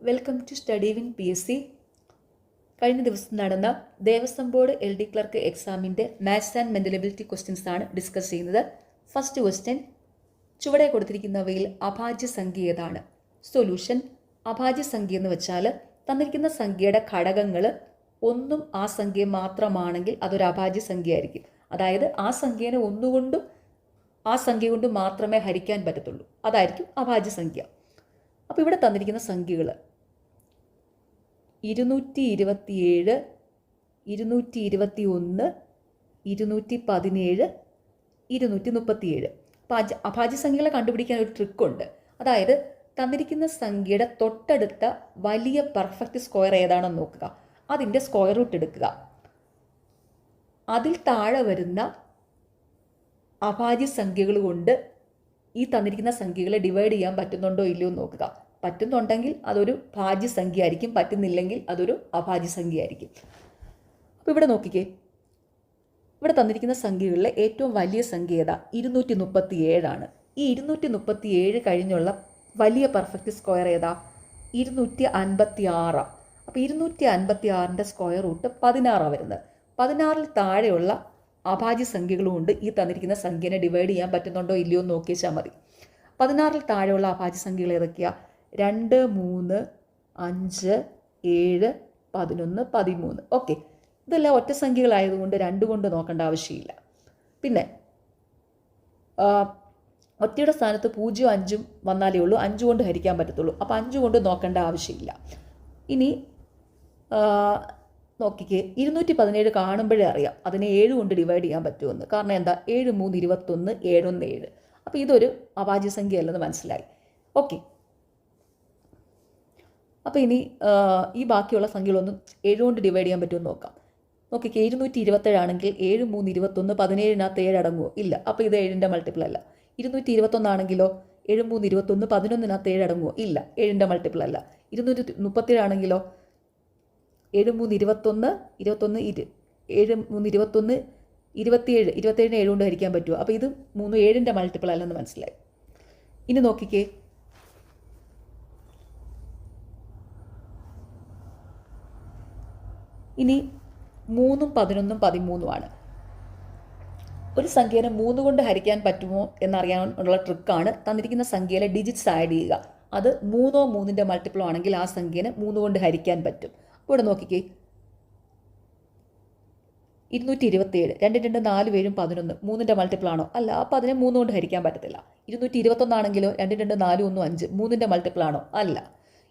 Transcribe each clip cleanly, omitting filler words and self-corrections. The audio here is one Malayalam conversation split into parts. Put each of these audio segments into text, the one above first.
Welcome to study win PSC. കഴിഞ്ഞ ദിവസം നടന്ന ദേവസ്വം ബോർഡ് LD ക്ലർക്ക് എക്സാമിൻ്റെ maths and mental ability questions ആണ് ഡിസ്കസ് ചെയ്യുന്നത്. ഫസ്റ്റ് ക്വസ്റ്റ്യൻ, ചുവടെ കൊടുത്തിരിക്കുന്നവയിൽ അഭാജ്യ സംഖ്യ ഏതാണ്? സൊല്യൂഷൻ: അഭാജ്യ സംഖ്യ എന്ന് വെച്ചാൽ തന്നിരിക്കുന്ന സംഖ്യയുടെ ഘടകങ്ങൾ ഒന്നും ആ സംഖ്യ മാത്രമാണെങ്കിൽ അതൊരു അഭാജ്യ സംഖ്യ ആയിരിക്കും. അതായത് ആ സംഖ്യേനെ ഒന്നുകൊണ്ടും ആ സംഖ്യ കൊണ്ട് മാത്രമേ ഹരിക്കാൻ പറ്റത്തുള്ളൂ, അതായിരിക്കും അഭാജ്യ സംഖ്യ. അപ്പോൾ ഇവിടെ തന്നിരിക്കുന്ന സംഖ്യകൾ 227, 221, 217, 237. അപ്പോൾ അഭാജ്യ സംഖ്യകളെ കണ്ടുപിടിക്കാൻ ഒരു ട്രിക്കുണ്ട്. അതായത് തന്നിരിക്കുന്ന സംഖ്യയുടെ തൊട്ടടുത്ത വലിയ പെർഫെക്റ്റ് സ്ക്വയർ ഏതാണെന്ന് നോക്കുക, അതിൻ്റെ സ്ക്വയർ റൂട്ട് എടുക്കുക. അതിൽ താഴെ വരുന്ന അഭാജ്യ സംഖ്യകൾ കൊണ്ട് ഈ തന്നിരിക്കുന്ന സംഖ്യകളെ ഡിവൈഡ് ചെയ്യാൻ പറ്റുന്നുണ്ടോ ഇല്ലയോ എന്ന് നോക്കുക. പറ്റുന്നുണ്ടെങ്കിൽ അതൊരു ഭാജ്യ സംഖ്യ ആയിരിക്കും, പറ്റുന്നില്ലെങ്കിൽ അതൊരു അഭാജ്യ സംഖ്യ ആയിരിക്കും. അപ്പോൾ ഇവിടെ നോക്കിക്കേ, ഇവിടെ തന്നിരിക്കുന്ന സംഖ്യകളിലെ ഏറ്റവും വലിയ സംഖ്യ ഏതാ? 237 ഈ 237 കഴിഞ്ഞുള്ള വലിയ പെർഫെക്റ്റ് സ്ക്വയർ ഏതാ? 256. അപ്പോൾ 256ൻ്റെ സ്ക്വയർ റൂട്ട് 16 വരുന്നത്. 16ൽ താഴെയുള്ള അഭാജ്യ സംഖ്യകളും കൊണ്ട് ഈ തന്നിരിക്കുന്ന സംഖ്യനെ ഡിവൈഡ് ചെയ്യാൻ പറ്റുന്നുണ്ടോ ഇല്ലയോ എന്ന് നോക്കിയാൽ മതി. 16ൽ താഴെയുള്ള അഭാജ്യ സംഖ്യകൾ ഏതൊക്കെയാണ്? 2, 3, 5, 7, 11, 13. ഓക്കെ, ഇതെല്ലാം ഒറ്റ സംഖ്യകളായതുകൊണ്ട് 2 കൊണ്ട് നോക്കേണ്ട ആവശ്യമില്ല. പിന്നെ ഒറ്റയുടെ സ്ഥാനത്ത് 0, 5 വന്നാലേ ഉള്ളൂ 5 കൊണ്ട് ഹരിക്കാൻ പറ്റത്തുള്ളൂ. അപ്പോൾ 5 കൊണ്ട് നോക്കേണ്ട ആവശ്യമില്ല. ഇനി നോക്കിക്കേ, 217 കാണുമ്പോഴേ അറിയാം അതിനെ 7 കൊണ്ട് ഡിവൈഡ് ചെയ്യാൻ പറ്റുമെന്ന്. കാരണം എന്താ? 7, 3, 21, 7, 1, 7. അപ്പോൾ ഇതൊരു അഭാജ്യ സംഖ്യ അല്ലെന്ന് മനസ്സിലായി. ഓക്കെ, അപ്പോൾ ഇനി ഈ ബാക്കിയുള്ള സംഖ്യകളൊന്നും 7 കൊണ്ട് ഡിവൈഡ് ചെയ്യാൻ പറ്റുമെന്ന് നോക്കാം. നോക്കിക്കേ, 227 ആണെങ്കിൽ 7, 3, 21, 17നകത്ത് 7 അടങ്ങുമോ? ഇല്ല. അപ്പോൾ ഇത് 7ൻ്റെ മൾട്ടിപ്പിൾ അല്ല. 221 ആണെങ്കിലോ 7, 3, 21, 11നകത്ത് 7 അടങ്ങുമോ? ഇല്ല, 7ൻ്റെ മൾട്ടിപ്പിൾ അല്ല. 237 ആണെങ്കിലോ 7, 3, 21, 7, 3, 21, 27, 27നെ 7 കൊണ്ട് ഹരിക്കാൻ പറ്റുമോ? അപ്പോൾ ഇത് 3 7ൻ്റെ മൾട്ടിപ്പിൾ അല്ലെന്ന് മനസ്സിലായി. ഇനി നോക്കിക്കേ, ഇനി 3, 11, 13 ഒരു സംഖ്യേനെ 3 കൊണ്ട് ഹരിക്കാൻ പറ്റുമോ എന്നറിയാനുള്ള ട്രിക്കാണ് തന്നിരിക്കുന്ന സംഖ്യയിലെ ഡിജിറ്റ്സ് ആഡ് ചെയ്യുക. അത് 3 3ൻ്റെ മൾട്ടിപ്പിളോ ആണെങ്കിൽ ആ സംഖ്യേനെ 3 കൊണ്ട് ഹരിക്കാൻ പറ്റും. ഇവിടെ നോക്കിക്കേ, 227, 2, 2, 4, 7, 11 3ൻ്റെ മൾട്ടിപ്പിൾ ആണോ? അല്ല. അപ്പോൾ അതിനെ 3 കൊണ്ട് ഹരിക്കാൻ പറ്റത്തില്ല. 221 ആണെങ്കിലോ 2, 2, 4, 1, 5 3ൻ്റെ മൾട്ടിപ്പിൾ ആണോ? അല്ല.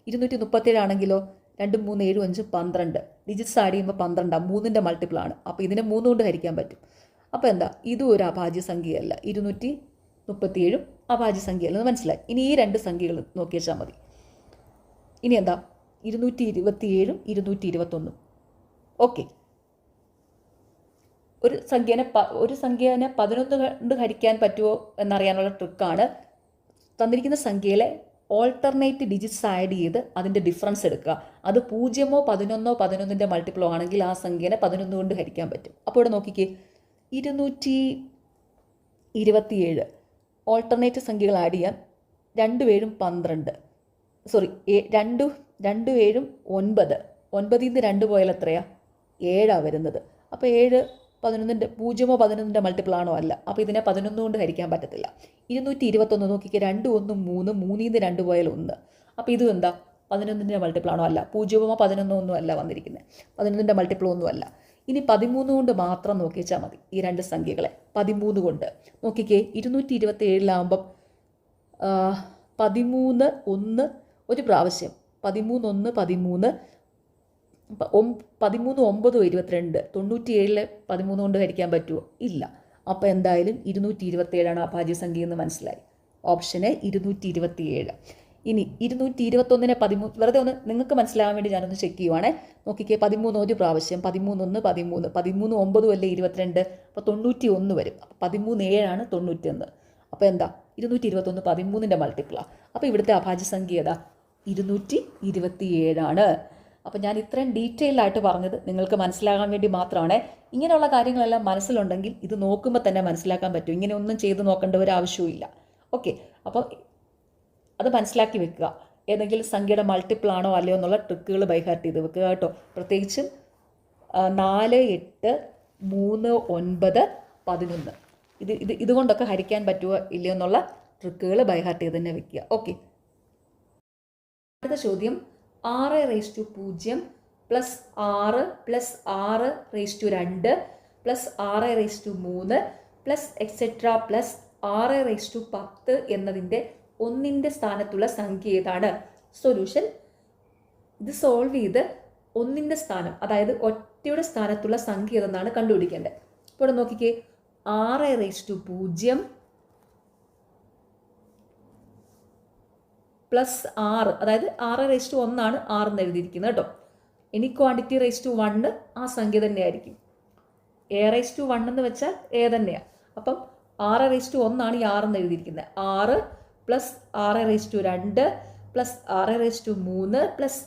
237 ആണെങ്കിലോ 2, 3, 7, 5, 12 ഡിജിറ്റ്സ് ആഡ് ചെയ്യുമ്പോൾ 12 3ൻ്റെ മൾട്ടിപ്പിൾ ആണ്. അപ്പോൾ ഇതിനെ 3 കൊണ്ട് ഹരിക്കാൻ പറ്റും. അപ്പോൾ എന്താ? ഇതും ഒരു അഭാജ്യ സംഖ്യയല്ല. 237 അഭാജ്യ സംഖ്യയല്ലെന്ന് മനസ്സിലായി. ഇനി ഈ 2 സംഖ്യകൾ നോക്കിയാൽ മതി. ഇനി എന്താ? 227, 221. ഓക്കെ, ഒരു സംഖ്യേനെ 11 കൊണ്ട് ഹരിക്കാൻ പറ്റുമോ എന്നറിയാനുള്ള ട്രിക്കാണ് തന്നിരിക്കുന്ന സംഖ്യയിലെ ഓൾട്ടർനേറ്റ് ഡിജിറ്റ്സ് ആഡ് ചെയ്ത് അതിൻ്റെ ഡിഫറൻസ് എടുക്കുക. അത് 0, 11, 11ൻ്റെ മൾട്ടിപ്പിളോ ആണെങ്കിൽ ആ സംഖ്യേനെ 11 കൊണ്ട് ഹരിക്കാൻ പറ്റും. അപ്പോൾ ഇവിടെ നോക്കിക്കേ, 227 ഓൾട്ടർനേറ്റ് സംഖ്യകൾ ആഡ് ചെയ്യാൻ 2, 7, 12 സോറി 2, 7, 9 9ൽ നിന്ന് 2 പോയാൽ എത്രയാ? 7 വരുന്നത്. അപ്പോൾ 7 11ൻ്റെ 0, 11ൻ്റെ മൾട്ടിപ്പിൾ ആണോ? അല്ല. അപ്പോൾ ഇതിനെ 11 കൊണ്ട് ഹരിക്കാൻ പറ്റത്തില്ല. 221 നോക്കിക്കുക, 2, 1, 3 3ൽ നിന്ന് 2 പോയാൽ 1. അപ്പോൾ ഇതും എന്താ? 11ൻ്റെ മൾട്ടിപ്പിൾ ആണോ? അല്ല. 0, 11 ഒന്നും അല്ല വന്നിരിക്കുന്നത്. 11ൻ്റെ മൾട്ടിപ്പിൾ ഒന്നും അല്ല. ഇനി 13 കൊണ്ട് മാത്രം നോക്കിച്ചാൽ മതി ഈ 2 സംഖ്യകളെ. 13 കൊണ്ട് നോക്കിക്കേ, 227 13 1 ഒരു പ്രാവശ്യം 13 1 13 13 9 22 97 13 കൊണ്ട് ഹരിക്കാൻ പറ്റുമോ? ഇല്ല. അപ്പോൾ എന്തായാലും 227 അഭാജ്യ സംഖ്യ എന്ന് മനസ്സിലായി. ഓപ്ഷന് 227. ഇനി 221നെ 13 വെറുതെ ഒന്ന് നിങ്ങൾക്ക് മനസ്സിലാകാൻ വേണ്ടി ഞാനൊന്ന് ചെക്ക് ചെയ്യുവാണേ. നോക്കിക്കേ, 13 ഒരു പ്രാവശ്യം 13 1 13 13 9 അല്ലേ 22, അപ്പോൾ 91 വരും. അപ്പോൾ 13 7 91. അപ്പോൾ എന്താ? 221 13ൻ്റെ മൾട്ടിപ്പിളാണ്. അപ്പോൾ ഇവിടുത്തെ അഭാജ്യ സംഖ്യ ഏതാ? 227. അപ്പോൾ ഞാൻ ഇത്രയും ഡീറ്റെയിൽ ആയിട്ട് പറഞ്ഞത് നിങ്ങൾക്ക് മനസ്സിലാകാൻ വേണ്ടി മാത്രമാണ്. ഇങ്ങനെയുള്ള കാര്യങ്ങളെല്ലാം മനസ്സിലുണ്ടെങ്കിൽ ഇത് നോക്കുമ്പോൾ തന്നെ മനസ്സിലാക്കാൻ പറ്റും. ഇങ്ങനെ ഒന്നും ചെയ്ത് നോക്കേണ്ട ഒരു ആവശ്യവും ഇല്ല. ഓക്കെ, അപ്പോൾ അത് മനസ്സിലാക്കി വെക്കുക. ഏതെങ്കിലും സംഖ്യയുടെ മൾട്ടിപ്പിൾ ആണോ അല്ലയോ എന്നുള്ള ട്രിക്കുകൾ ബൈഹാർട്ട് ചെയ്ത് വെക്കുക കേട്ടോ. പ്രത്യേകിച്ചും 4, 8, 3, 9, 11 ഇതുകൊണ്ടൊക്കെ ഹരിക്കാൻ പറ്റുമോ ഇല്ലയോ എന്നുള്ള ട്രിക്കുകൾ ബൈഹാർട്ട് ചെയ്ത് തന്നെ വെക്കുക. ഓക്കെ. അടുത്ത ചോദ്യം 6/0 plus 6 plus 6/2 plus 6/3 plus etcetera plus 6/10 എന്നതിൻ്റെ 1ൻ്റെ സ്ഥാനത്തുള്ള സംഖ്യ ഏതാണ്? സൊല്യൂഷൻ. ഇത് സോൾവ് ചെയ്ത് 1ൻ്റെ സ്ഥാനം, അതായത് ഒറ്റയുടെ സ്ഥാനത്തുള്ള സംഖ്യ ഏതെന്നാണ് കണ്ടുപിടിക്കേണ്ടത്. ഇപ്പോൾ ഇവിടെ നോക്കിക്കേ, 6/0 പ്ലസ് 6, അതായത് 6/1 ആണ് 6 എന്ന് എഴുതിയിരിക്കുന്നത് കേട്ടോ. ഇനി ക്വാണ്ടിറ്റി റേസ് 1 ആ സംഖ്യ തന്നെയായിരിക്കും. A/1 എന്ന് വെച്ചാൽ A തന്നെയാണ്. അപ്പം 6/1 ആണ് ഈ 6 എന്ന് എഴുതിയിരിക്കുന്നത്. 6 plus 6/2 plus 6/3 plus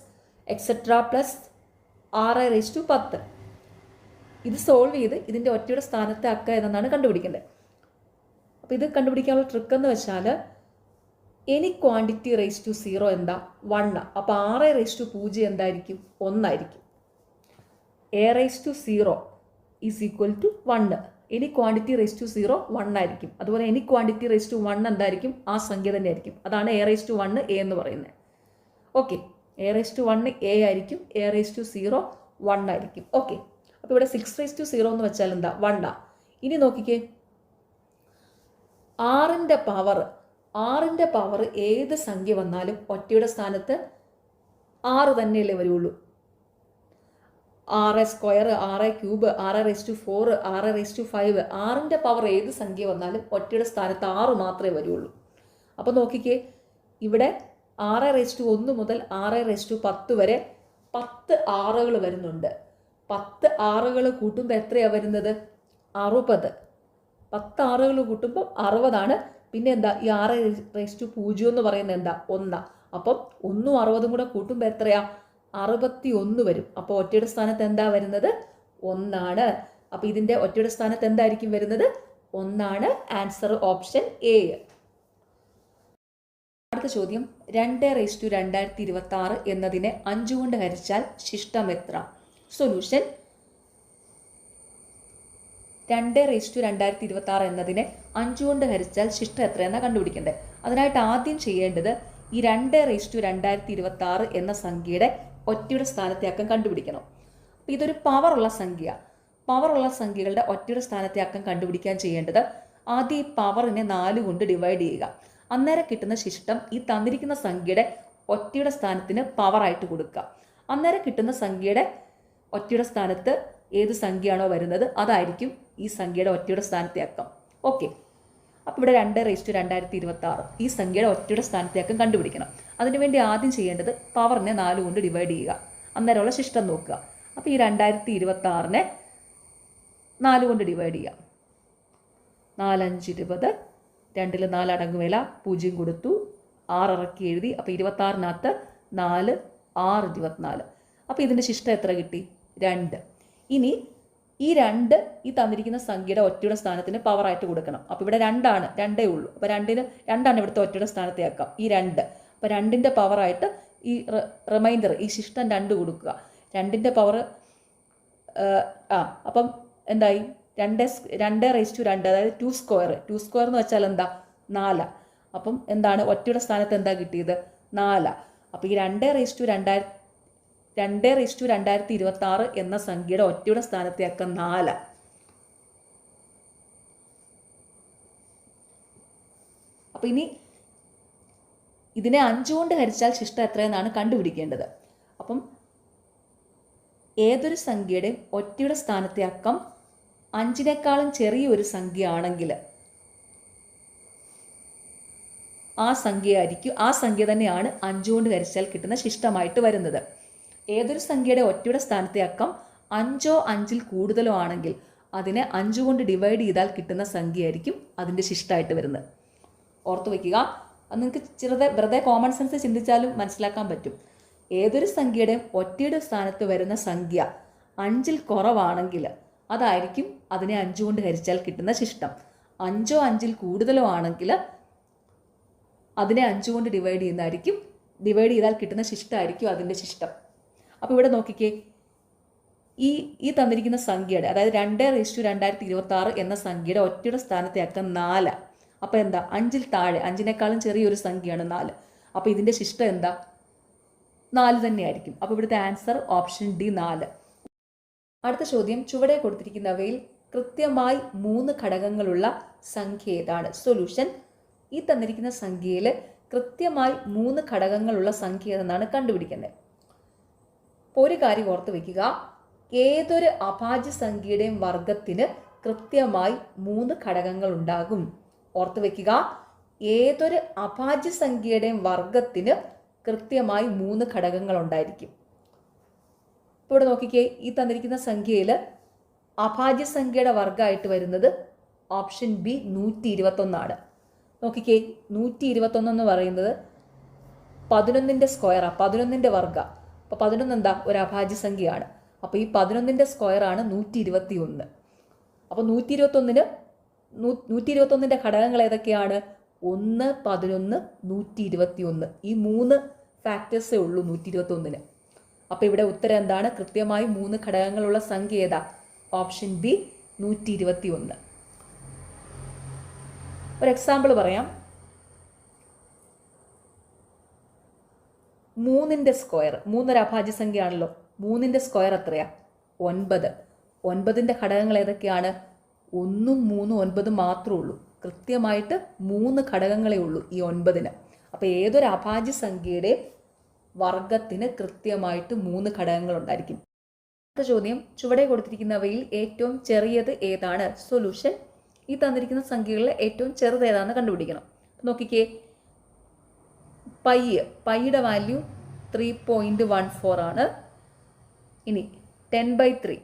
etcetera plus 6/10. ഇത് സോൾവ് ചെയ്ത് ഇതിൻ്റെ ഒറ്റയുടെ സ്ഥാനത്തെ അക്ക എന്നാണ് കണ്ടുപിടിക്കേണ്ടത്. അപ്പോൾ ഇത് കണ്ടുപിടിക്കാനുള്ള ട്രിക്ക് എന്ന് വെച്ചാൽ എനി ക്വാണ്ടിറ്റി റേസ് 0 എന്താ? 1. അപ്പോൾ 6/0 എന്തായിരിക്കും? 1 ആയിരിക്കും. A/0 is equal to 1. Any quantity raise 0 1 ആയിരിക്കും. അതുപോലെ എനി ക്വാണ്ടിറ്റി റേസ് 1 എന്തായിരിക്കും? ആ സംഖ്യ തന്നെ ആയിരിക്കും. അതാണ് A/1 A എന്ന് പറയുന്നത്. ഓക്കെ. A/1 A ആയിരിക്കും. A/0 1 ആയിരിക്കും. ഓക്കെ. അപ്പോൾ ഇവിടെ 6/0 എന്ന് വെച്ചാൽ എന്താ? 1. ഇനി നോക്കിക്കേ, 6ൻ്റെ പവർ ഏത് സംഖ്യ വന്നാലും ഒറ്റയുടെ സ്ഥാനത്ത് 6 തന്നെയല്ലേ വരുള്ളൂ. 6 സ്ക്വയർ, 6 ക്യൂബ്, 6/4, 6/5, 6ൻ്റെ പവർ ഏത് സംഖ്യ വന്നാലും ഒറ്റയുടെ സ്ഥാനത്ത് 6 മാത്രമേ വരുള്ളൂ. അപ്പോൾ നോക്കിക്കേ, ഇവിടെ 6/1 മുതൽ 6/10 വരെ 10 6കൾ വരുന്നുണ്ട്. 10 6കൾ കൂട്ടുമ്പോൾ എത്രയാണ് വരുന്നത്? 60. 10 6കൾ കൂട്ടുമ്പോൾ 60ആണ്. പിന്നെ എന്താ? ഈ 6/0 എന്ന് പറയുന്നത് എന്താ? 1. അപ്പം 1ഉം 60ഉം കൂടെ കൂട്ടുമ്പോൾ എത്രയാ? 61 വരും. അപ്പോൾ ഒറ്റയുടെ സ്ഥാനത്ത് എന്താ വരുന്നത്? 1 ആണ്. അപ്പോൾ ഇതിൻ്റെ ഒറ്റയുടെ സ്ഥാനത്ത് എന്തായിരിക്കും വരുന്നത്? 1 ആണ്. Answer option A. അടുത്ത ചോദ്യം 2/2026 എന്നതിനെ 5 കൊണ്ട് ഹരിച്ചാൽ ശിഷ്ടം എത്ര? സൊല്യൂഷൻ. 2/2026 എന്നതിനെ 5 കൊണ്ട് ഹരിച്ചാൽ ശിഷ്ടം എത്രയെന്നാണ് കണ്ടുപിടിക്കേണ്ടത്. അതിനായിട്ട് ആദ്യം ചെയ്യേണ്ടത് ഈ 2/2026 എന്ന സംഖ്യയുടെ ഒറ്റയുടെ സ്ഥാനത്തെ അക്കം കണ്ടുപിടിക്കണം. അപ്പോൾ ഇതൊരു പവറുള്ള സംഖ്യകളുടെ ഒറ്റയുടെ സ്ഥാനത്തെ അക്കം കണ്ടുപിടിക്കാൻ ചെയ്യേണ്ടത് ആദ്യം ഈ പവറിനെ 4 കൊണ്ട് ഡിവൈഡ് ചെയ്യുക. അന്നേരം കിട്ടുന്ന ശിഷ്ടം ഈ തന്നിരിക്കുന്ന സംഖ്യയുടെ ഒറ്റയുടെ സ്ഥാനത്തിന് പവറായിട്ട് കൊടുക്കുക. അന്നേരം കിട്ടുന്ന സംഖ്യയുടെ ഒറ്റയുടെ സ്ഥാനത്ത് ഏത് സംഖ്യയാണോ വരുന്നത് അതായിരിക്കും ഈ സംഖ്യയുടെ ഒറ്റയുടെ സ്ഥാനത്തെ അക്കം. ഓക്കെ. അപ്പോൾ ഇവിടെ 2/2026 ഈ സംഖ്യയുടെ ഒറ്റയുടെ സ്ഥാനത്തെ അക്കം കണ്ടുപിടിക്കണം. അതിനുവേണ്ടി ആദ്യം ചെയ്യേണ്ടത് പവറിനെ 4 കൊണ്ട് ഡിവൈഡ് ചെയ്യുക. അന്നേരമുള്ള ശിഷ്ടം നോക്കുക. അപ്പോൾ ഈ 2026നെ 4 കൊണ്ട് ഡിവൈഡ് ചെയ്യുക. 4 5 20, 2ൽ 4 അടങ്ങുവേല, 0 കൊടുത്തു, 6 ഇറക്കി എഴുതി. അപ്പോൾ 26നകത്ത് 4 6 24. അപ്പോൾ ഇതിൻ്റെ ശിഷ്ടം എത്ര കിട്ടി? 2. ഇനി ഈ 2 ഈ തന്നിരിക്കുന്ന സംഖ്യയുടെ ഒറ്റയുടെ സ്ഥാനത്തിന് പവറായിട്ട് കൊടുക്കണം. അപ്പോൾ ഇവിടെ 2 2 ഉള്ളൂ. അപ്പോൾ 2 ഇവിടുത്തെ ഒറ്റയുടെ സ്ഥാനത്തെ ആക്കാം. ഈ 2. അപ്പോൾ 2ൻ്റെ പവറായിട്ട് ഈ റിമൈൻഡർ ഈ ശിഷ്ടം 2 കൊടുക്കുക. 2ൻ്റെ പവർ അപ്പം എന്തായി? 2/2, അതായത് 2 സ്ക്വയർ എന്ന് വെച്ചാൽ എന്താ? 4. അപ്പം എന്താണ് ഒറ്റയുടെ സ്ഥാനത്ത് എന്താ കിട്ടിയത്? 4. അപ്പോൾ ഈ 2/2026 എന്ന സംഖ്യയുടെ ഒറ്റയുടെ സ്ഥാനത്തെ അക്കം 4. അപ്പോൾ ഇനി ഇതിനെ 5 കൊണ്ട് ഹരിച്ചാൽ ശിഷ്ടം എത്രയെന്നാണ് കണ്ടുപിടിക്കേണ്ടത്. അപ്പം ഏതൊരു സംഖ്യയുടെയും ഒറ്റയുടെ സ്ഥാനത്തെ അക്കം 5നേക്കാളും ചെറിയൊരു സംഖ്യ ആണെങ്കിൽ ആ സംഖ്യ തന്നെയാണ് 5 കൊണ്ട് ഹരിച്ചാൽ കിട്ടുന്ന ശിഷ്ടമായിട്ട് വരുന്നത്. ഏതൊരു സംഖ്യയുടെ ഒറ്റയുടെ സ്ഥാനത്തെ അക്കം 5ഓ 5ൽ കൂടുതലോ ആണെങ്കിൽ അതിനെ 5 കൊണ്ട് ഡിവൈഡ് ചെയ്താൽ കിട്ടുന്ന സംഖ്യയായിരിക്കും അതിൻ്റെ ശിഷ്ടമായിട്ട് വരുന്നത്. ഓർത്തു വയ്ക്കുക. അത് നിങ്ങൾക്ക് വെറുതെ കോമൺ സെൻസ് ചിന്തിച്ചാലും മനസ്സിലാക്കാൻ പറ്റും. ഏതൊരു സംഖ്യയുടെയും ഒറ്റയുടെ സ്ഥാനത്ത് വരുന്ന സംഖ്യ 5ൽ കുറവാണെങ്കിൽ അതായിരിക്കും അതിനെ 5 കൊണ്ട് ഹരിച്ചാൽ കിട്ടുന്ന ശിഷ്ടം. 5ഓ 5ൽ കൂടുതലോ ആണെങ്കിൽ അതിനെ 5 കൊണ്ട് ഡിവൈഡ് ചെയ്യുന്നതായിരിക്കും ഡിവൈഡ് ചെയ്താൽ കിട്ടുന്ന ശിഷ്ടമായിരിക്കും അതിൻ്റെ ശിഷ്ടം. അപ്പോൾ ഇവിടെ നോക്കിക്കേ, ഈ തന്നിരിക്കുന്ന സംഖ്യയുടെ, അതായത് 2/2026 എന്ന സംഖ്യയുടെ ഒറ്റയുടെ സ്ഥാനത്തെ അക്കം 4. അപ്പോൾ എന്താ, 5ൽ താഴെ, 5നേക്കാളും ചെറിയൊരു സംഖ്യയാണ് 4. അപ്പോൾ ഇതിൻ്റെ ശിഷ്ടം എന്താ, 4 തന്നെയായിരിക്കും. അപ്പോൾ ഇവിടുത്തെ ആൻസർ ഓപ്ഷൻ ഡി 4. അടുത്ത ചോദ്യം, ചുവടെ കൊടുത്തിരിക്കുന്നവയിൽ കൃത്യമായി 3 ഘടകങ്ങളുള്ള സംഖ്യ ഏതാണ്? സൊല്യൂഷൻ, ഈ തന്നിരിക്കുന്ന സംഖ്യയിൽ കൃത്യമായി 3 ഘടകങ്ങളുള്ള സംഖ്യ ഏതെന്നാണ് കണ്ടുപിടിക്കുന്നത്. അപ്പോൾ ഒരു കാര്യം ഓർത്ത് വയ്ക്കുക, ഏതൊരു അഭാജ്യ സംഖ്യയുടെയും വർഗത്തിന് കൃത്യമായി 3 ഘടകങ്ങൾ ഉണ്ടാകും. ഓർത്ത് വയ്ക്കുക, ഏതൊരു അഭാജ്യ സംഖ്യയുടെയും വർഗത്തിന് കൃത്യമായി 3 ഘടകങ്ങൾ ഉണ്ടായിരിക്കും. ഇപ്പോൾ ഇവിടെ നോക്കിക്കേ, ഈ തന്നിരിക്കുന്ന സംഖ്യയിൽ അഭാജ്യ സംഖ്യയുടെ വർഗമായിട്ട് വരുന്നത് ഓപ്ഷൻ ബി 121 നോക്കിക്കേ, 121 എന്ന് പറയുന്നത് 11ന്റെ സ്ക്വയറാണ്, 11ന്റെ വർഗ. അപ്പോൾ 11 എന്താ, ഒരു അഭാജ്യ സംഖ്യയാണ്. അപ്പോൾ ഈ 11ന്റെ സ്ക്വയറാണ് 121. അപ്പോൾ 121ന്റെ ഘടകങ്ങൾ ഏതൊക്കെയാണ്? 1, 11, 121. ഈ 3 ഫാക്ടേഴ്സേ ഉള്ളൂ 121. അപ്പോൾ ഇവിടെ ഉത്തരം എന്താണ്? കൃത്യമായി 3 ഘടകങ്ങളുള്ള സംഖ്യ ഏതാ? Option B 121. ഒരു എക്സാമ്പിൾ പറയാം. 3ന്റെ സ്ക്വയർ, 3 ഒരു അഭാജ്യ സംഖ്യ ആണല്ലോ. 3ന്റെ സ്ക്വയർ എത്രയാ? 9. 9ന്റെ ഘടകങ്ങൾ ഏതൊക്കെയാണ്? 1ഉം 3ഉം 9 മാത്രമേ ഉള്ളൂ. കൃത്യമായിട്ട് 3 ഘടകങ്ങളേ ഉള്ളൂ ഈ 9-ന്. അപ്പോൾ ഏതൊരു അഭാജ്യ സംഖ്യയുടെ വർഗത്തിന് കൃത്യമായിട്ട് 3 ഘടകങ്ങൾ ഉണ്ടായിരിക്കും. അടുത്ത ചോദ്യം, ചുവടെ കൊടുത്തിരിക്കുന്നവയിൽ ഏറ്റവും ചെറിയത് ഏതാണ്? സൊല്യൂഷൻ, ഈ തന്നിരിക്കുന്ന സംഖ്യകളിൽ ഏറ്റവും ചെറുത് ഏതാണെന്ന് കണ്ടുപിടിക്കണം. നോക്കിക്കേ, പൈയുടെ വാല്യൂ 3.14 ആണ്. ഇനി 10/3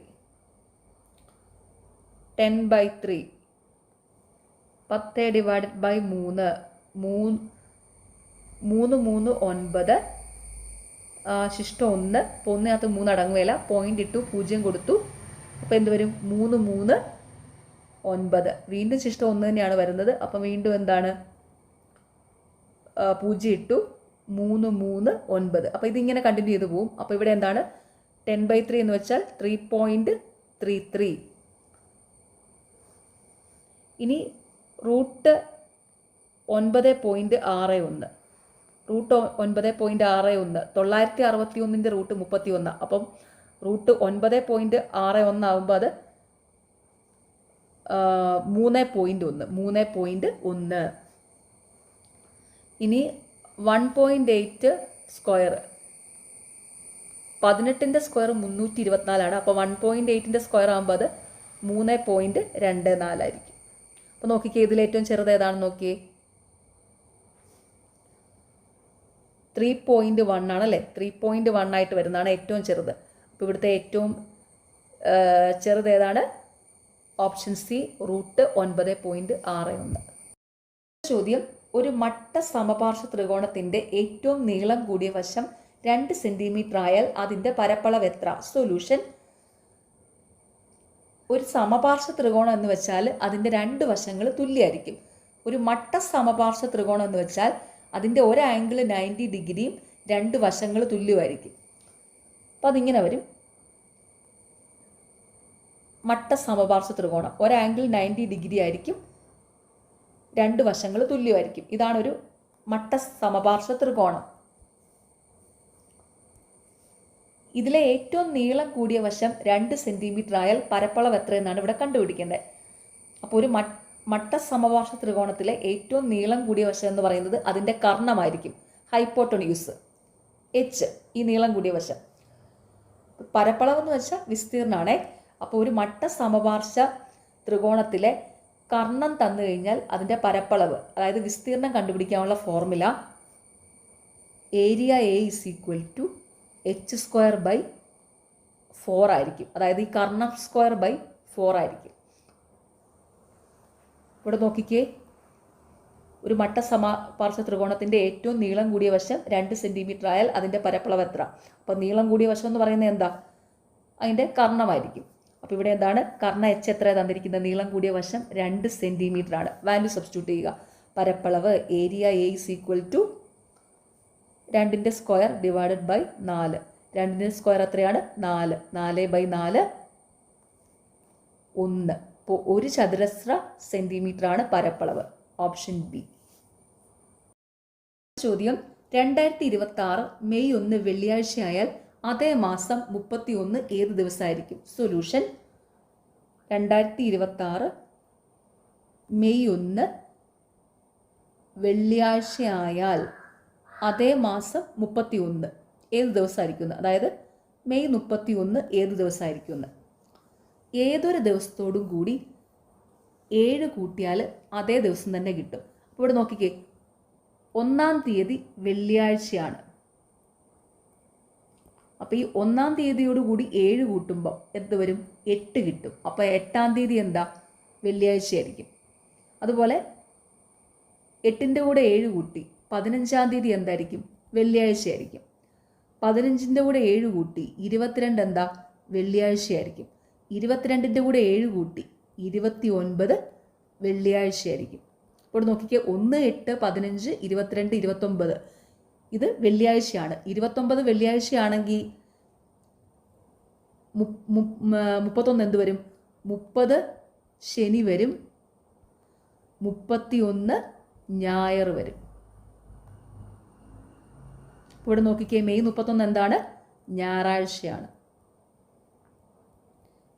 10/3 10 ഡിവൈഡഡ് ബൈ 3 3 3 9 ശിഷ്ടം 1. അപ്പോൾ 1-നകത്ത് 3 അടങ്ങുകയില്ല, പോയിന്റ് ഇട്ടു, 0 കൊടുത്തു. അപ്പോൾ എന്ത് വരും? 3 3 9. വീണ്ടും ശിഷ്ടം 1 തന്നെയാണ് വരുന്നത്. അപ്പം വീണ്ടും എന്താണ്, 0 ഇട്ടു, 3 3 9. അപ്പോൾ ഇതിങ്ങനെ കണ്ടിന്യൂ ചെയ്ത് പോവും. അപ്പോൾ ഇവിടെ എന്താണ്, 10/3 എന്ന് വെച്ചാൽ 3.33. ഇനി റൂട്ട് 9.61 റൂട്ട് 9.61 961ന്റെ റൂട്ട് 31. അപ്പം റൂട്ട് 9.61 ആകുമ്പോൾ അത് 3.1. ഇനി 1.8 സ്ക്വയർ, 18ന്റെ സ്ക്വയർ 324 അപ്പോൾ 1.8ന്റെ സ്ക്വയർ ആകുമ്പോൾ അത് 3.24 ആയിരിക്കും. അപ്പോൾ നോക്കിക്കേ, ഇതിൽ ഏറ്റവും ചെറുത് ഏതാണെന്ന് നോക്കിയേ, 3.1 ആണല്ലേ. 3.1 ആയിട്ട് വരുന്നതാണ് ഏറ്റവും ചെറുത്. അപ്പോൾ ഇവിടുത്തെ ഏറ്റവും ചെറുത് ഏതാണ്? Option C, root 9.61. ചോദ്യം, ഒരു മട്ട സമപാർശ്വ ത്രികോണത്തിന്റെ ഏറ്റവും നീളം കൂടിയ വശം 2 സെന്റിമീറ്റർ ആയാൽ അതിന്റെ പരപ്പളവ് എത്ര? സൊല്യൂഷൻ, ഒരു സമപാർശ്വ ത്രികോണം എന്ന് വെച്ചാൽ അതിന്റെ 2 വശങ്ങൾ തുല്യമായിരിക്കും. ഒരു മട്ട സമപാർശ്വ ത്രികോണം എന്ന് വെച്ചാൽ അതിന്റെ ഒരു ആംഗിൾ 90 ഡിഗ്രിയും 2 വശങ്ങൾ തുല്യമായിരിക്കും. അപ്പോൾ അതിങ്ങനെ വരും, മട്ട സമപാർശ്വ ത്രികോണം, ഒരു ആംഗിൾ 90 ഡിഗ്രി ആയിരിക്കും, 2 വശങ്ങൾ തുല്യമായിരിക്കും. ഇതാണ് ഒരു മട്ട സമപാർശ്വ ത്രികോണം. ഇതിലെ ഏറ്റവും നീളം കൂടിയ വശം 2 സെന്റിമീറ്റർ ആയാൽ പരപ്പളവ് എത്രയെന്നാണ് ഇവിടെ കണ്ടുപിടിക്കേണ്ടത്. അപ്പോൾ ഒരു മട്ട സമപാർശ്വ ത്രികോണത്തിലെ ഏറ്റവും നീളം കൂടിയ വശം എന്ന് പറയുന്നത് അതിൻ്റെ കർണമായിരിക്കും, ഹൈപ്പോട്ടന്യൂസ്, എച്ച്, ഈ നീളം കൂടിയ വശം. പരപ്പളവ് എന്ന് വെച്ചാൽ വിസ്തീർണ്ണമാണേ. അപ്പോൾ ഒരു മട്ട സമപാർശ്വ ത്രികോണത്തിലെ കർണം തന്നു കഴിഞ്ഞാൽ അതിൻ്റെ പരപ്പളവ്, അതായത് വിസ്തീർണം കണ്ടുപിടിക്കാനുള്ള formula area A is equal to h²/4 ആയിരിക്കും. അതായത് ഈ കർണം സ്ക്വയർ/4 ആയിരിക്കും. ഇവിടെ നോക്കിക്കേ, ഒരു മട്ട സമപാർശ്വ ത്രികോണത്തിൻ്റെ ഏറ്റവും നീളം കൂടിയ വശം 2 സെന്റിമീറ്റർ ആയാൽ അതിൻ്റെ പരപ്പളവ് എത്ര? അപ്പോൾ നീളം കൂടിയ വശം എന്ന് പറയുന്നത് എന്താ? അതിൻ്റെ കർണമായിരിക്കും. അപ്പോൾ ഇവിടെ എന്താണ്, കർണ എച്ച് എത്ര തന്നിരിക്കുന്നത്? നീളം കൂടിയ വശം 2 സെന്റിമീറ്റർ ആണ്. വാല്യൂ സബ്സ്റ്റിറ്റ്യൂട്ട് ചെയ്യുക. പരപ്പളവ് area A is equal to 2ൻ്റെ സ്ക്വയർ ഡിവൈഡഡ് ബൈ 4. 2ൻ്റെ സ്ക്വയർ എത്രയാണ്? 4. 4/4 1. അപ്പോൾ 1 ചതുരശ്ര സെൻറ്റിമീറ്ററാണ് പരപ്പളവ്. Option B. ചോദ്യം 2026 മെയ് 1 വെള്ളിയാഴ്ചയായാൽ അതേ മാസം 31 ഏത് ദിവസമായിരിക്കും? സൊല്യൂഷൻ: 2026 മെയ് 1 വെള്ളിയാഴ്ചയായാൽ അതേ മാസം 31 ഏത് ദിവസമായിരിക്കും? അതായത് മെയ് 31 ഏത് ദിവസമായിരിക്കും? ഏതൊരു ദിവസത്തോടും കൂടി 7 കൂട്ടിയാൽ അതേ ദിവസം തന്നെ കിട്ടും. അപ്പോൾ ഇവിടെ നോക്കിക്കേ, 1-ാം തീയതി വെള്ളിയാഴ്ചയാണ്. അപ്പോൾ ഈ 1-ാം തീയതിയോട് കൂടി 7 കൂട്ടുമ്പോൾ എന്ത് വരും? 8 കിട്ടും. അപ്പോൾ 8-ാം തീയതി എന്താ? വെള്ളിയാഴ്ചയായിരിക്കും. അതുപോലെ 8ൻ്റെ കൂടെ 7 കൂട്ടി 15-ാം തീയതി എന്തായിരിക്കും? വെള്ളിയാഴ്ചയായിരിക്കും. 15ൻ്റെ കൂടെ 7 കൂട്ടി 22 എന്താ? വെള്ളിയാഴ്ചയായിരിക്കും. 22ൻ്റെ കൂടെ 7 കൂട്ടി 29 വെള്ളിയാഴ്ചയായിരിക്കും. അപ്പോൾ നോക്കിക്കേ, 1, 8, 15, 22, 29 ഇത് വെള്ളിയാഴ്ചയാണ്. 29 വെള്ളിയാഴ്ചയാണെങ്കിൽ 31 എന്ത് വരും? 30 ശനി വരും, 31 ഞായർ വരും. ഇവിടെ നോക്കിക്കേ, മെയ് 31 എന്താണ്? ഞായറാഴ്ചയാണ്.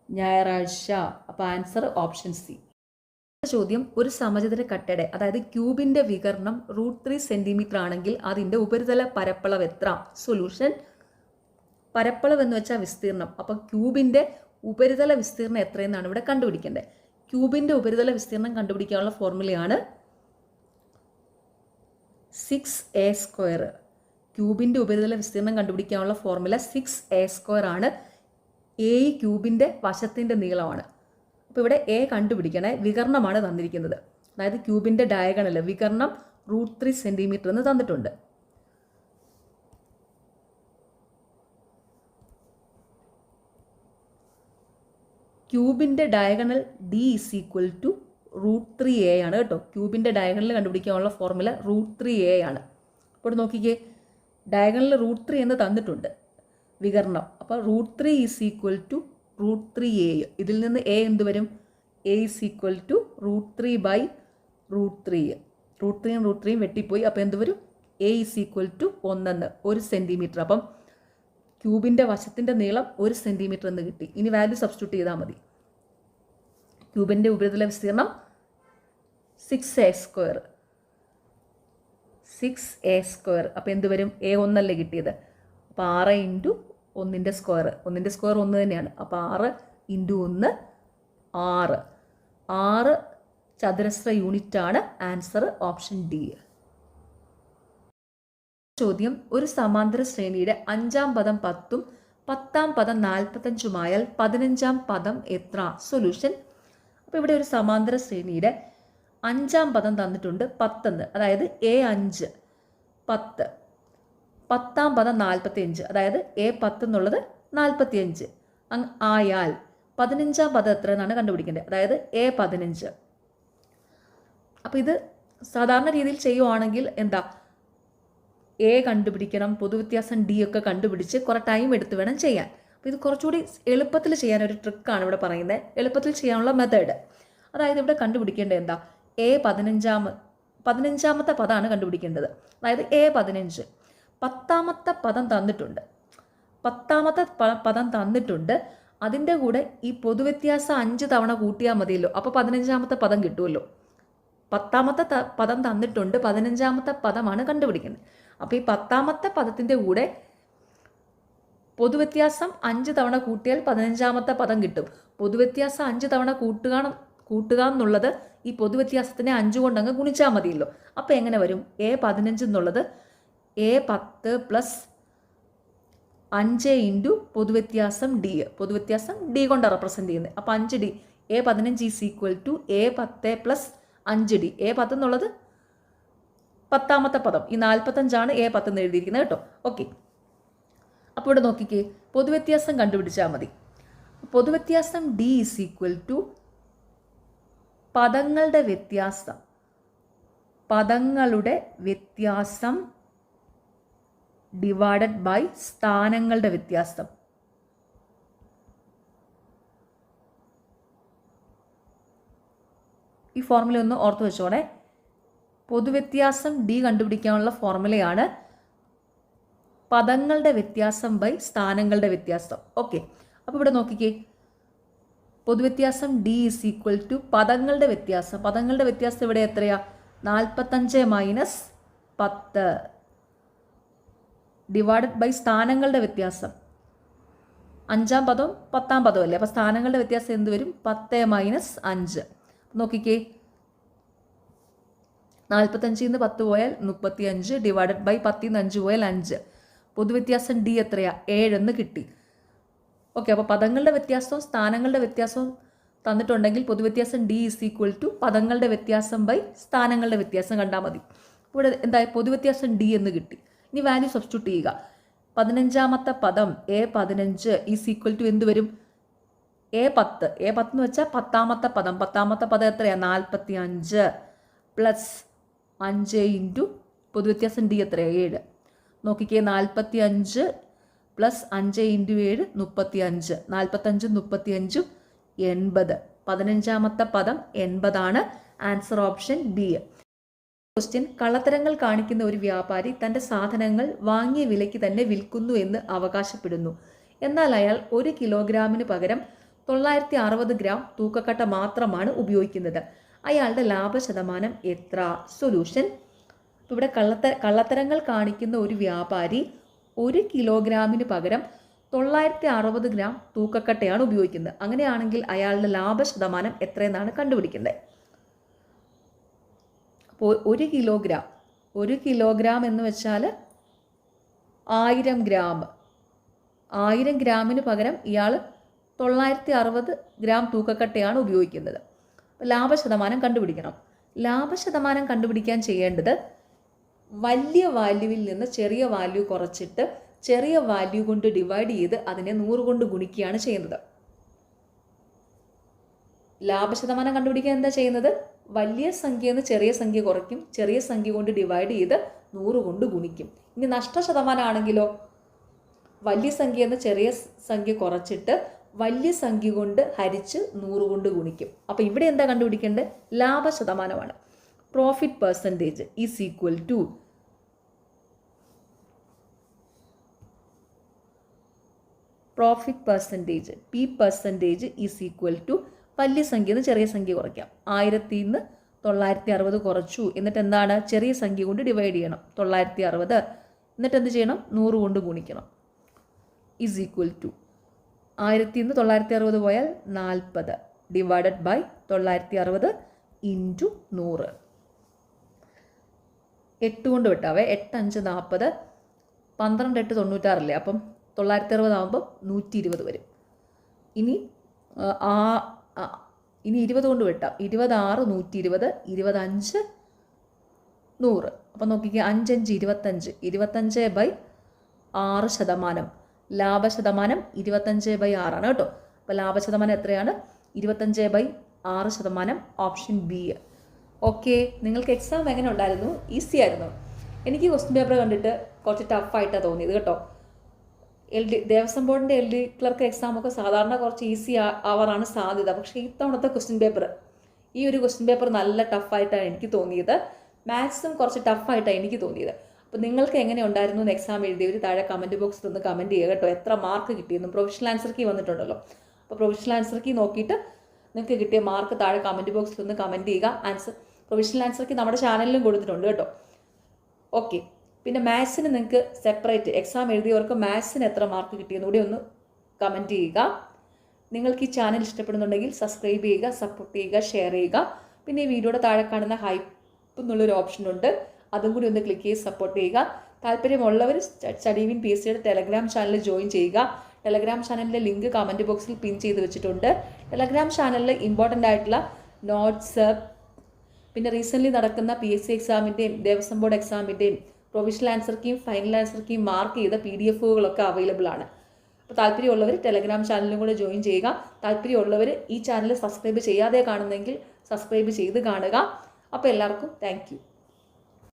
ഞായറാഴ്ച. അപ്പോൾ ആൻസർ ഓപ്ഷൻ സി. ചോദ്യം: ഒരു സമചതുര കട്ടയുടെ അതായത് ക്യൂബിന്റെ വികർണം √3 സെൻറ്റിമീറ്റർ ആണെങ്കിൽ അതിൻ്റെ ഉപരിതല പരപ്പളവ് എത്ര? സൊല്യൂഷൻ: പരപ്പളവ് എന്ന് വെച്ചാൽ വിസ്തീർണം. അപ്പോൾ ക്യൂബിന്റെ ഉപരിതല വിസ്തീർണം എത്രയെന്നാണ് ഇവിടെ കണ്ടുപിടിക്കേണ്ടത്. ക്യൂബിന്റെ ഉപരിതല വിസ്തീർണം കണ്ടുപിടിക്കാനുള്ള ഫോർമുലയാണ് 6a². ക്യൂബിന്റെ ഉപരിതല വിസ്തീർണം കണ്ടുപിടിക്കാനുള്ള ഫോർമുല 6a² ആണ്. എ ക്യൂബിന്റെ വശത്തിന്റെ നീളമാണ്. അപ്പോൾ ഇവിടെ എ കണ്ടുപിടിക്കണേ. വികർണമാണ് തന്നിരിക്കുന്നത്. അതായത് ക്യൂബിന്റെ ഡയഗണൽ വികർണം √3 സെൻറ്റിമീറ്റർ എന്ന് തന്നിട്ടുണ്ട്. ക്യൂബിന്റെ ഡയഗണൽ D = √3a ആണ് കേട്ടോ. ക്യൂബിന്റെ ഡയഗണൽ കണ്ടുപിടിക്കാനുള്ള ഫോർമുല √3a ആണ്. അപ്പോൾ നോക്കിക്കേ, ഡയഗണൽ √3 എന്ന് തന്നിട്ടുണ്ട് വികർണം. അപ്പോൾ √3 = √3a. ഇതിൽ നിന്ന് a എന്ത് വരും? a = √3/√3. √3യും √3യും വെട്ടിപ്പോയി. അപ്പോൾ എന്ത് വരും? a = 1 centimetre. അപ്പം ക്യൂബിൻ്റെ വശത്തിൻ്റെ നീളം 1 സെൻറ്റിമീറ്റർ എന്ന് കിട്ടി. ഇനി വാല്യൂ സബ്സ്റ്റിറ്റ്യൂട്ട് ചെയ്താൽ മതി. ക്യൂബിൻ്റെ ഉപരിതല വിസ്തീർണം 6a². 6a². അപ്പോൾ എന്ത് വരും? a 1 അല്ലേ കിട്ടിയത്. അപ്പോൾ 6 × 1ൻ്റെ സ്ക്വയർ. 1ൻ്റെ സ്ക്വയർ 1 തന്നെയാണ്. അപ്പോൾ 6 × 1 6. 6 ചതുരശ്ര യൂണിറ്റാണ് ആൻസർ. Option D. ചോദ്യം: ഒരു സമാന്തര ശ്രേണിയുടെ 5-ാം പദം 10ഉം 10-ാം പദം 45ഉമായാൽ 15-ാം പദം എത്ര? സൊല്യൂഷൻ: അപ്പോൾ ഇവിടെ ഒരു സമാന്തര ശ്രേണിയുടെ 5-ാം പദം തന്നിട്ടുണ്ട് 10 എന്ന്. അതായത് A5 10. 10-ാം പദം 45. അതായത് A10 എന്നുള്ളത് 45 ആയാൽ 15-ാം പദം എത്ര എന്നാണ് കണ്ടുപിടിക്കേണ്ടത്. അതായത് A15. അപ്പോൾ ഇത് സാധാരണ രീതിയിൽ ചെയ്യുവാണെങ്കിൽ എന്താ? എ കണ്ടുപിടിക്കണം, പൊതുവ്യത്യാസം ഡി ഒക്കെ കണ്ടുപിടിച്ച് കുറേ ടൈം എടുത്ത് വേണം ചെയ്യാൻ. അപ്പോൾ ഇത് കുറച്ചുകൂടി എളുപ്പത്തിൽ ചെയ്യാൻ ഒരു ട്രിക്കാണ് ഇവിടെ പറയുന്നത്. എളുപ്പത്തിൽ ചെയ്യാനുള്ള മെത്തേഡ്. അതായത് ഇവിടെ കണ്ടുപിടിക്കേണ്ടത് എന്താ? പതിനഞ്ചാമത്തെ പദമാണ് കണ്ടുപിടിക്കേണ്ടത്. അതായത് A15. 10-ാമത്തെ പദം തന്നിട്ടുണ്ട്. 10-ാമത്തെ പദം തന്നിട്ടുണ്ട്. അതിൻ്റെ കൂടെ ഈ പൊതുവ്യത്യാസം 5 തവണ കൂട്ടിയാൽ മതിയല്ലോ. അപ്പോൾ 15-ാമത്തെ പദം കിട്ടുമല്ലോ. 10-ാമത്തെ പദം തന്നിട്ടുണ്ട്. 15-ാമത്തെ പദമാണ് കണ്ടുപിടിക്കുന്നത്. അപ്പോൾ ഈ 10-ാമത്തെ പദത്തിൻ്റെ കൂടെ പൊതുവ്യത്യാസം 5 തവണ കൂട്ടിയാൽ 15-ാമത്തെ പദം കിട്ടും. പൊതുവ്യത്യാസം 5 തവണ കൂട്ടുക എന്നുള്ളത് ഈ പൊതുവ്യത്യാസത്തിനെ 5 കൊണ്ട് അങ്ങ് ഗുണിച്ചാൽ മതിയല്ലോ. അപ്പോൾ എങ്ങനെ വരും? A15 എന്നുള്ളത് A10 + 5 × പൊതുവ്യത്യാസം D. പൊതുവ്യത്യാസം D കൊണ്ടാണ് റെപ്രസെൻറ്റ് ചെയ്യുന്നത്. അപ്പോൾ 5D. A15 = A10 + 5D. A10 എന്നുള്ളത് 10-ാമത്തെ പദം. ഈ 45ആണ് A10 എന്ന് എഴുതിയിരിക്കുന്നത് കേട്ടോ. ഓക്കെ. അപ്പോൾ ഇവിടെ നോക്കിക്കേ, പൊതുവ്യത്യാസം കണ്ടുപിടിച്ചാൽ മതി. പൊതുവ്യത്യാസം D = പദങ്ങളുടെ വ്യത്യാസം ഡിവൈഡഡ് ബൈ സ്ഥാനങ്ങളുടെ വ്യത്യാസം. ഈ ഫോർമുല ഒന്ന് ഓർത്ത് വെച്ചോണേ. പൊതുവ്യത്യാസം ഡി കണ്ടുപിടിക്കാനുള്ള ഫോർമുലയാണ് പദങ്ങളുടെ വ്യത്യാസം ബൈ സ്ഥാനങ്ങളുടെ വ്യത്യാസം. ഓക്കെ, അപ്പോൾ ഇവിടെ നോക്കിക്കേ, പൊതുവ്യത്യാസം ഡി ഈസ് ഈക്വൽ ടു പദങ്ങളുടെ വ്യത്യാസം. പദങ്ങളുടെ വ്യത്യാസം ഇവിടെ എത്രയാ? 45 മൈനസ് 10 ഡിവൈഡഡ് ബൈ സ്ഥാനങ്ങളുടെ വ്യത്യാസം. 5-ാം പദവും 10-ാം പദവും അല്ലേ, അപ്പോൾ സ്ഥാനങ്ങളുടെ വ്യത്യാസം എന്ത് വരും? 10 മൈനസ് 5. നോക്കിക്കേ, 45 10 പോയാൽ 35 ഡിവൈഡഡ് ബൈ 10 5 പോയാൽ 5. പൊതുവ്യത്യാസം ഡി എത്രയാ? 7 എന്ന് കിട്ടി. ഓക്കെ, അപ്പോൾ പദങ്ങളുടെ വ്യത്യാസവും സ്ഥാനങ്ങളുടെ വ്യത്യാസവും തന്നിട്ടുണ്ടെങ്കിൽ പൊതുവ്യത്യാസം ഡി ഈസ് ഈക്വൽ ടു പദങ്ങളുടെ വ്യത്യാസം ബൈ സ്ഥാനങ്ങളുടെ വ്യത്യാസം കണ്ടാൽ മതി. ഇവിടെ എന്തായി? പൊതുവ്യത്യാസം ഡി എന്ന് കിട്ടി. ഇനി വാല്യൂ സബ്സ്റ്റിറ്റ്യൂട്ട് ചെയ്യുക. 15-ാമത്തെ പദം A15 ഈസ് ഈക്വൽ ടു എന്ത് വരും? A10 എന്ന് വെച്ചാൽ 10-ാമത്തെ പദം. 10-ാമത്തെ പദം എത്രയാണ്? 45 പ്ലസ് 5 ഇൻറ്റു പൊതുവ്യത്യാസം ഡി എത്രയാണ്? 7. നോക്കിക്കേ, 45 പ്ലസ് 5 ഇൻറ്റു 7 35. 45 35 80. 15-ാമത്തെ പദം 80 ആൻസർ ഓപ്ഷൻ ബി. ക്വസ്റ്റ്യൻ: കള്ളത്തരങ്ങൾ കാണിക്കുന്ന ഒരു വ്യാപാരി തൻ്റെ സാധനങ്ങൾ വാങ്ങിയ വിലയ്ക്ക് തന്നെ വിൽക്കുന്നു എന്ന് അവകാശപ്പെടുന്നു. എന്നാൽ അയാൾ 1 കിലോഗ്രാമിന് പകരം 960 ഗ്രാം തൂക്കക്കട്ട മാത്രമാണ് ഉപയോഗിക്കുന്നത്. അയാളുടെ ലാഭശതമാനം എത്ര? സൊല്യൂഷൻ: ഇവിടെ കള്ളത്തരങ്ങൾ കാണിക്കുന്ന ഒരു വ്യാപാരി 1 കിലോഗ്രാമിന് പകരം 960 ഗ്രാം തൂക്കക്കട്ടയാണ് ഉപയോഗിക്കുന്നത്. അങ്ങനെയാണെങ്കിൽ അയാളുടെ ലാഭശതമാനം എത്രയെന്നാണ് കണ്ടുപിടിക്കേണ്ടത്. അപ്പോൾ 1 കിലോഗ്രാം എന്ന് വെച്ചാൽ 1000 ഗ്രാം. 1000 ഗ്രാമിന് പകരം ഇയാൾ 960 ഗ്രാം തൂക്കക്കട്ടയാണ് ഉപയോഗിക്കുന്നത്. ലാഭശതമാനം കണ്ടുപിടിക്കണം. ലാഭശതമാനം കണ്ടുപിടിക്കാൻ ചെയ്യേണ്ടത് വലിയ വാല്യൂവിൽ നിന്ന് ചെറിയ വാല്യൂ കുറച്ചിട്ട് ചെറിയ വാല്യൂ കൊണ്ട് ഡിവൈഡ് ചെയ്ത് അതിനെ 100 കൊണ്ട് ഗുണിക്കുകയാണ് ചെയ്യുന്നത്. ലാഭശതമാനം കണ്ടുപിടിക്കാൻ എന്താ ചെയ്യുന്നത്? വലിയ സംഖ്യയിൽ നിന്ന് ചെറിയ സംഖ്യ കുറയ്ക്കും, ചെറിയ സംഖ്യ കൊണ്ട് ഡിവൈഡ് ചെയ്ത് 100 കൊണ്ട് ഗുണിക്കും. ഇനി നഷ്ടശതമാനം ആണെങ്കിലോ, വലിയ സംഖ്യയിൽ നിന്ന് ചെറിയ സംഖ്യ കുറച്ചിട്ട് വലിയ സംഖ്യ കൊണ്ട് ഹരിച്ച് 100 കൊണ്ട് ഗുണിക്കും. അപ്പോൾ ഇവിടെ എന്താ കണ്ടുപിടിക്കേണ്ടത്? ലാഭശതമാനമാണ്. Profit percentage is equal to P percentage is equal to വലിയ സംഖ്യയിൽ നിന്ന് ചെറിയ സംഖ്യ കുറയ്ക്കാം. 1000 നിന്ന് 960 കുറച്ചു. എന്നിട്ട് എന്താണ്? ചെറിയ സംഖ്യ കൊണ്ട് ഡിവൈഡ് ചെയ്യണം. 960 എന്നിട്ട് എന്ത് ചെയ്യണം? 100 കൊണ്ട് ഗുണിക്കണം. ഈസ് ഈക്വൽ ടു 1000 നിന്ന് 960 പോയാൽ 40 ഡിവൈഡഡ് ബൈ 960 ഇൻറ്റു 100. 8 കൊണ്ട് വിട്ടാവേ. 8 5 40, 12 8 96 അല്ലേ, അപ്പം 960 ആകുമ്പോൾ 120 വരും. ഇനി 20 കൊണ്ട് വിട്ടാം. 26 120, 25 100. അപ്പം നോക്കിക്കുക, 5 5 25, 25/6%. ലാഭശതമാനം 25/6 ആണ് കേട്ടോ. അപ്പോൾ ലാഭശതമാനം എത്രയാണ്? 25/6%. Option B. ഓക്കെ, നിങ്ങൾക്ക് എക്സാം എങ്ങനെ ഉണ്ടായിരുന്നു? ഈസി ആയിരുന്നു? എനിക്ക് ക്വസ്റ്റ്യൻ പേപ്പർ കണ്ടിട്ട് കുറച്ച് ടഫായിട്ടാണ് തോന്നിയത് കേട്ടോ. ദേവസ്വം ബോർഡിൻ്റെ LD ക്ലർക്ക് എക്സാമൊക്കെ സാധാരണ കുറച്ച് ഈസി ആവാറാണ് സാധ്യത. പക്ഷേ ഇത്തവണത്തെ ഈ ഒരു ക്വസ്റ്റ്യൻ പേപ്പർ നല്ല ടഫായിട്ടാണ് എനിക്ക് തോന്നിയത്. മാത്സും കുറച്ച് ടഫായിട്ടാണ് എനിക്ക് തോന്നിയത്. അപ്പോൾ നിങ്ങൾക്ക് എങ്ങനെ ഉണ്ടായിരുന്നു എന്ന് എക്സാം എഴുതിയവർ താഴെ കമൻറ്റ് ബോക്സിൽ ഒന്ന് കമൻറ്റ് ചെയ്യുക കേട്ടോ. എത്ര മാർക്ക് കിട്ടിയെന്നും. പ്രൊഫഷണൽ ആൻസർ കീ വന്നിട്ടുണ്ടല്ലോ. അപ്പോൾ പ്രൊഫഷണൽ ആൻസർ കീ നോക്കിയിട്ട് നിങ്ങൾക്ക് കിട്ടിയ മാർക്ക് താഴെ കമൻറ്റ് ബോക്സിൽ ഒന്ന് കമൻറ്റ് ചെയ്യുക. പ്രൊഫഷണൽ ആൻസർ കീ നമ്മുടെ ചാനലിലും കൊടുത്തിട്ടുണ്ട് കേട്ടോ. ഓക്കെ, പിന്നെ മാത്സിന് നിങ്ങൾക്ക് സെപ്പറേറ്റ് എക്സാം എഴുതിയവർക്ക് മാത്സിന് എത്ര മാർക്ക് കിട്ടിയെന്ന് കൂടി ഒന്ന് കമൻറ്റ് ചെയ്യുക. നിങ്ങൾക്ക് ഈ ചാനൽ ഇഷ്ടപ്പെടുന്നുണ്ടെങ്കിൽ സബ്സ്ക്രൈബ് ചെയ്യുക, സപ്പോർട്ട് ചെയ്യുക, ഷെയർ ചെയ്യുക. പിന്നെ ഈ വീഡിയോയുടെ താഴെ കാണുന്ന ഹൈപ്പ് എന്നുള്ളൊരു ഓപ്ഷൻ ഉണ്ട്, അതും കൂടി ഒന്ന് ക്ലിക്ക് ചെയ്ത് സപ്പോർട്ട് ചെയ്യുക. താല്പര്യമുള്ളവർ സ്റ്റഡി വിൻ PSCയുടെ ടെലഗ്രാം ചാനൽ ജോയിൻ ചെയ്യുക. ടെലഗ്രാം ചാനലിൻ്റെ ലിങ്ക് കമൻറ്റ് ബോക്സിൽ പിൻ ചെയ്ത് വെച്ചിട്ടുണ്ട്. ടെലഗ്രാം ചാനലിൽ ഇമ്പോർട്ടൻ്റ് ആയിട്ടുള്ള നോട്ട്സ്, പിന്നെ റീസെൻ്റ്ലി നടക്കുന്ന PSC എക്സാമിൻ്റെയും ദേവസ്വം ബോർഡ് എക്സാമിൻ്റെയും പ്രൊവിഷണൽ ആൻസർ കീയും ഫൈനൽ ആൻസർ കീയും മാർക്ക് ചെയ്ത PDFകളൊക്കെ അവൈലബിൾ ആണ്. അപ്പോൾ താല്പര്യമുള്ളവർ ടെലഗ്രാം ചാനലിലും കൂടെ ജോയിൻ ചെയ്യുക. താല്പര്യമുള്ളവർ ഈ ചാനൽ സബ്സ്ക്രൈബ് ചെയ്യാതെ കാണുന്നെങ്കിൽ സബ്സ്ക്രൈബ് ചെയ്ത് കാണുക. അപ്പോൾ എല്ലാവർക്കും താങ്ക് യു.